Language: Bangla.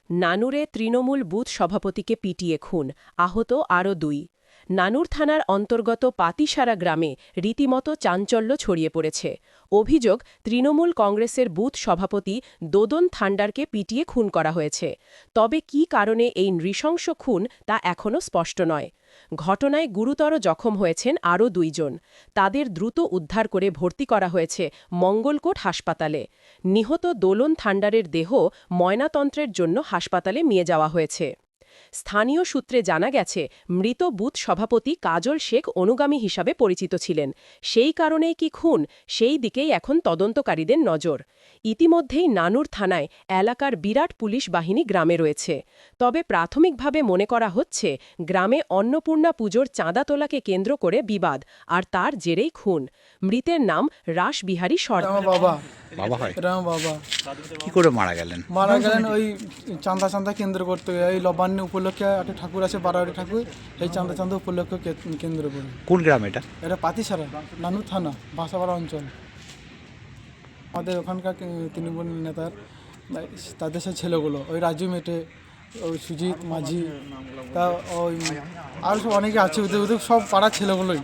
নানুরে তৃণমূল বুথ সভাপতিকে পিটিয়ে খুন, আহত আরও ২। নানুর থানার অন্তর্গত পাতিসারা গ্রামে রীতিমতো চাঞ্চল্য ছড়িয়ে পড়েছে। অভিযোগ, তৃণমূল কংগ্রেসের বুথ সভাপতি দোদন থান্ডারকে পিটিয়ে খুন করা হয়েছে। তবে কী কারণে এই নৃশংস খুন তা এখনও স্পষ্ট নয়। ঘটনায় গুরুতর জখম হয়েছেন আরও ২ জন। তাদের দ্রুত উদ্ধার করে ভর্তি করা হয়েছে মঙ্গলকোট হাসপাতালে। নিহত দোলন থান্ডারের দেহ ময়নাতন্ত্রের জন্য হাসপাতালে নিয়ে যাওয়া হয়েছে। স্থানীয় সূত্রে জানা গেছে, মৃত বুথ সভাপতি কাজল শেখ অনুগামী হিসাবে পরিচিত ছিলেন। সেই কারণেই কি খুন, সেই দিকেই এখন তদন্তকারীদের নজর। ইতিমধ্যেই নানুর থানায় এলাকার বিরাট পুলিশ বাহিনী গ্রামে রয়েছে। তবে প্রাথমিকভাবে মনে করা হচ্ছে, গ্রামে অন্নপূর্ণা পুজোর চাঁদা তোলাকে কেন্দ্র করে বিবাদ, আর তার জেরেই খুন। মৃতের নাম রাসবিহারী সরকার। বাবা হয় রাম বাবা কি করে মারা গেলেন? ওই চাঁদা কেন্দ্র করতে, এই নবান্ন উপলক্ষে একটা ঠাকুর আছে, বারোয়ারি ঠাকুর, এই চাঁদা উপলক্ষে কেন্দ্র করে। কোন গ্রাম এটা? এটা পাতিসারা, নানুর থানা, বাসাপাড়া অঞ্চল। আমাদের ওখানকার তৃণমূল নেতার তাদের সে ছেলেগুলো, ওই রাজু মেটে, ওই সুজিত মাঝি, তা ওই আর সব অনেকে আছে, ওদের সব পাড়ার ছেলেগুলোই।